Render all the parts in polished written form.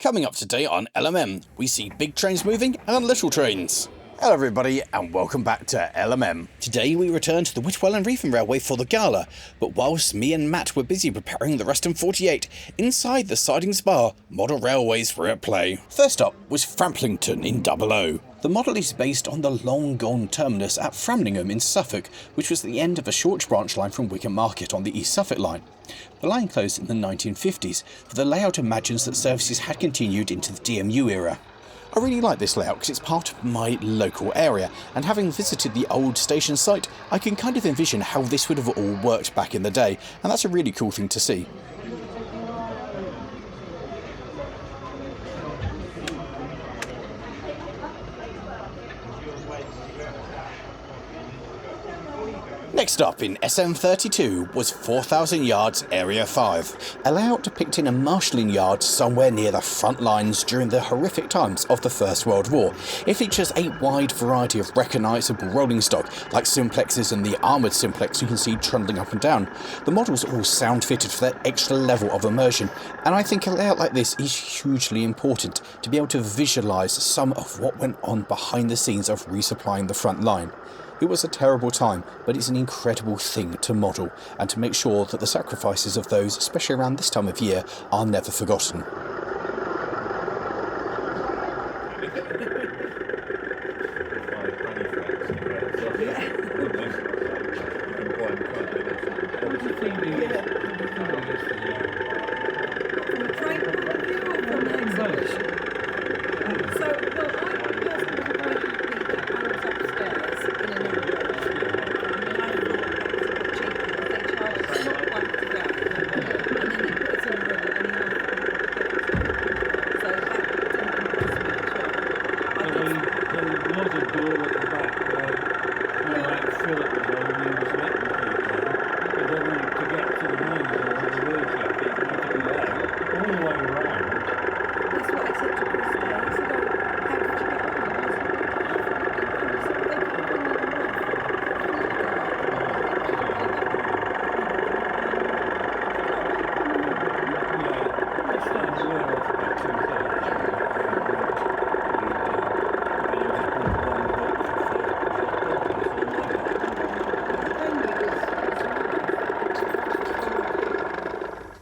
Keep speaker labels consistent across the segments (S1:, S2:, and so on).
S1: Coming up today on LMM, we see big trains moving and little trains. Hello everybody and welcome back to LMM. Today we return to the Whitwell and Reepham Railway for the Gala, but whilst me and Matt were busy preparing the Ruston 48, inside the sidings bar, model railways were at play. First up was Framplington in 00. The model is based on the long-gone terminus at Framlingham in Suffolk, which was the end of a short branch line from Wickham Market on the East Suffolk line. The line closed in the 1950s, but the layout imagines that services had continued into the DMU era. I really like this layout because it's part of my local area, and having visited the old station site, I can kind of envision how this would have all worked back in the day, and that's a really cool thing to see. Next up in SM32 was 4,000 Yards Area 5, a layout depicting a marshalling yard somewhere near the front lines during the horrific times of the First World War. It features a wide variety of recognisable rolling stock, like simplexes and the armoured simplex you can see trundling up and down. The models are all sound fitted for that extra level of immersion, and I think a layout like this is hugely important to be able to visualise some of what went on behind the scenes of resupplying the front line. It was a terrible time, but it's an incredible thing to model and to make sure that the sacrifices of those, especially around this time of year, are never forgotten.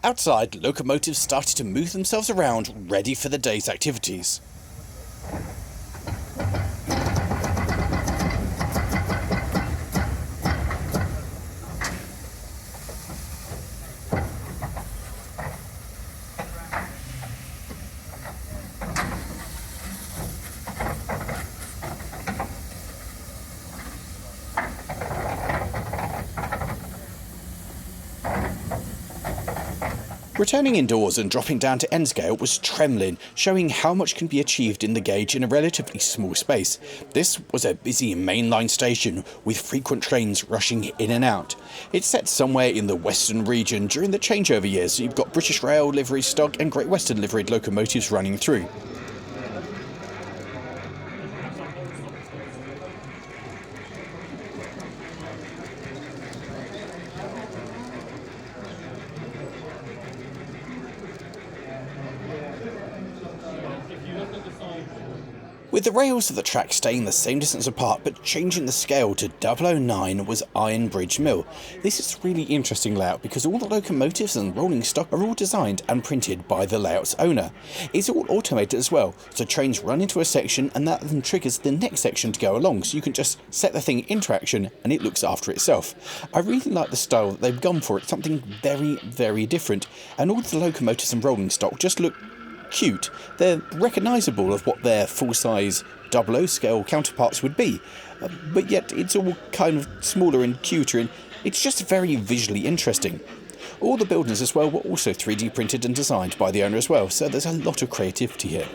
S1: Outside, locomotives started to move themselves around, ready for the day's activities. Returning indoors and dropping down to N scale was Tremlin, showing how much can be achieved in the gauge in a relatively small space. This was a busy mainline station with frequent trains rushing in and out. It's set somewhere in the western region during the changeover years, so you've got British Rail livery stock and Great Western liveried locomotives running through. With the rails of the track staying the same distance apart but changing the scale to 009 was Iron Bridge Mill. This is a really interesting layout because all the locomotives and rolling stock are all designed and printed by the layout's owner. It's all automated as well, so trains run into a section and that then triggers the next section to go along, so you can just set the thing into action and it looks after itself. I really like the style that they've gone for. It's something very, very different, and all the locomotives and rolling stock just look cute. They're recognisable of what their full-size 00 scale counterparts would be, but yet it's all kind of smaller and cuter, and it's just very visually interesting. All the buildings as well were also 3D printed and designed by the owner as well, so there's a lot of creativity here.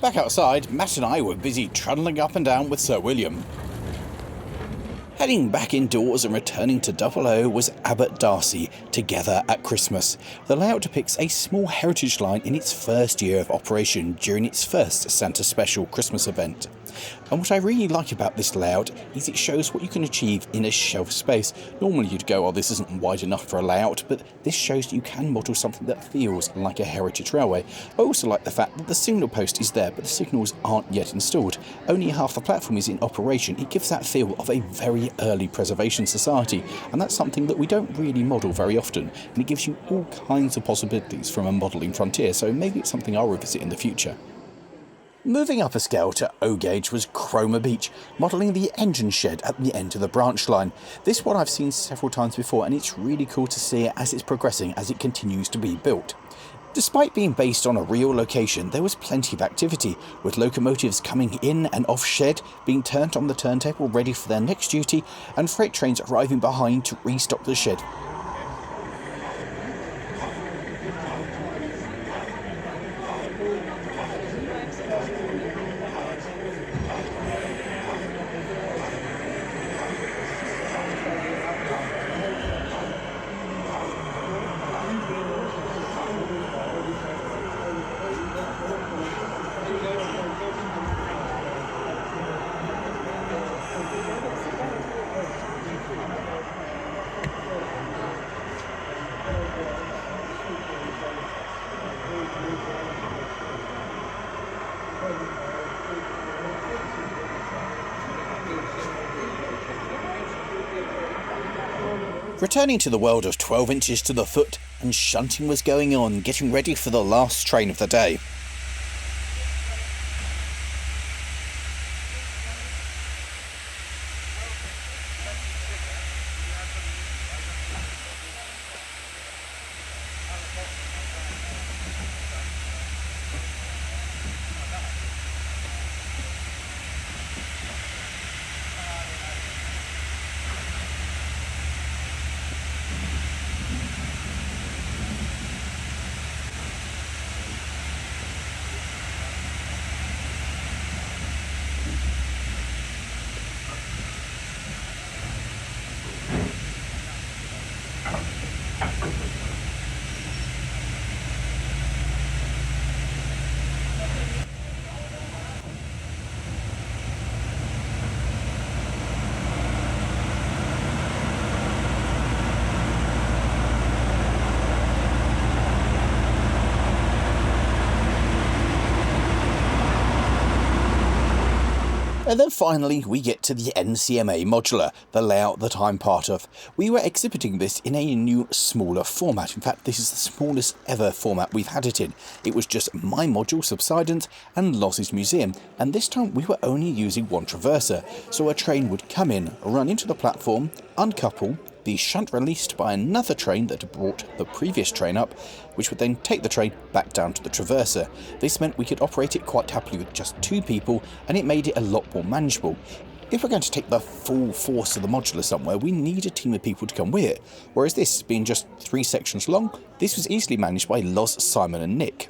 S1: Back outside, Matt and I were busy trundling up and down with Sir William. Heading back indoors and returning to Double O was Abbot Darcy, Together at Christmas. The layout depicts a small heritage line in its first year of operation during its first Santa Special Christmas event. And what I really like about this layout is it shows what you can achieve in a shelf space. Normally you'd go, oh, this isn't wide enough for a layout, but this shows you can model something that feels like a heritage railway. I also like the fact that the signal post is there, but the signals aren't yet installed. Only half the platform is in operation. It gives that feel of a very early preservation society, and that's something that we don't really model very often, and it gives you all kinds of possibilities from a modelling frontier, so maybe it's something I'll revisit in the future. Moving up a scale to O gauge was Cromer Beach, modelling the engine shed at the end of the branch line. This one I've seen several times before, and it's really cool to see it as it's progressing as it continues to be built. Despite being based on a real location, there was plenty of activity, with locomotives coming in and off shed, being turned on the turntable ready for their next duty, and freight trains arriving behind to restock the shed. Returning to the world of 12 inches to the foot, and shunting was going on, getting ready for the last train of the day. And then finally we get to the NCMA Modular, the layout that I'm part of. We were exhibiting this in a new, smaller format. In fact, this is the smallest ever format we've had it in. It was just my module, Subsidence, and Loss's Museum, and this time we were only using one traverser, so a train would come in, run into the platform, uncouple, be shunt released by another train that had brought the previous train up, which would then take the train back down to the traverser. This meant we could operate it quite happily with just 2 people, and it made it a lot more manageable. If we're going to take the full force of the modular somewhere, we need a team of people to come with it, whereas this, being just 3 sections long, this was easily managed by Loz, Simon and Nick.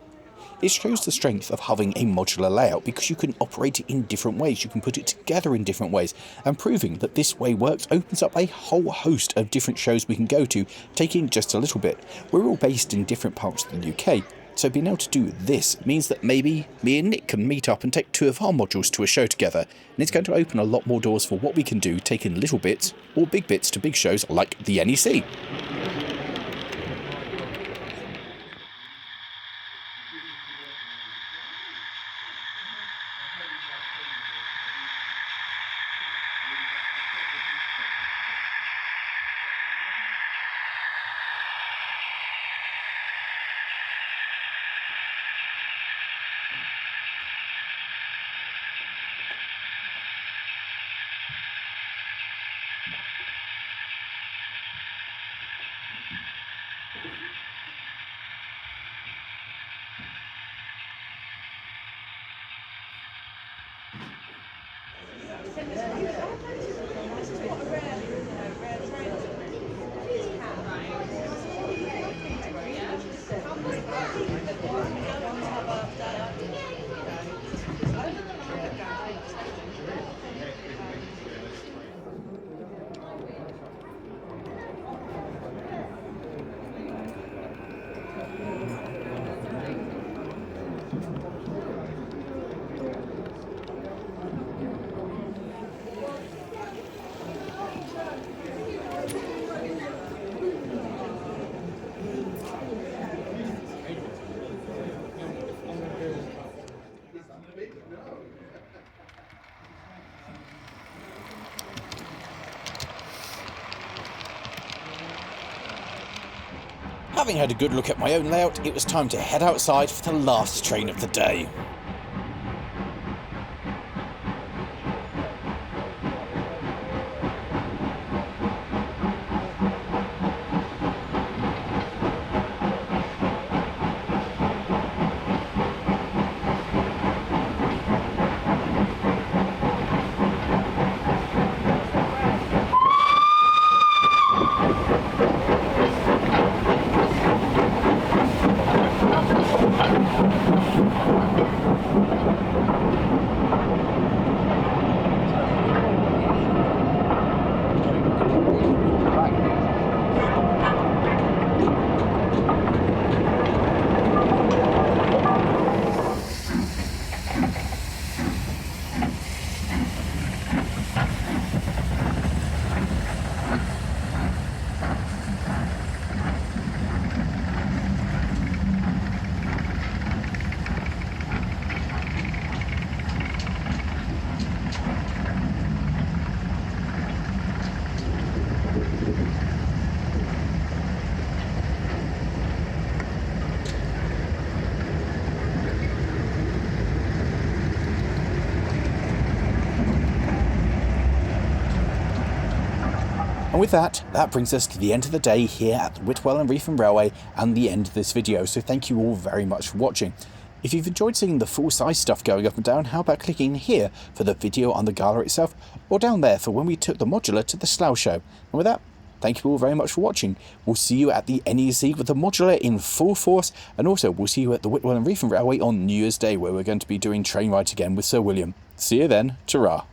S1: It shows the strength of having a modular layout because you can operate it in different ways, you can put it together in different ways, and proving that this way works opens up a whole host of different shows we can go to, taking just a little bit. We're all based in different parts of the UK, so being able to do this means that maybe me and Nick can meet up and take 2 of our modules to a show together, and it's going to open a lot more doors for what we can do, taking little bits or big bits to big shows like the NEC. Having had a good look at my own layout, it was time to head outside for the last train of the day. And with that brings us to the end of the day here at the Whitwell and Reepham Railway and the end of this video, so thank you all very much for watching. If you've enjoyed seeing the full size stuff going up and down, how about clicking here for the video on the Gala itself, or down there for when we took the Modular to the Slough show. And with that, thank you all very much for watching. We'll see you at the NEC with the Modular in full force, and also we'll see you at the Whitwell and Reepham Railway on New Year's Day, where we're going to be doing Train Ride again with Sir William. See you then, ta-ra.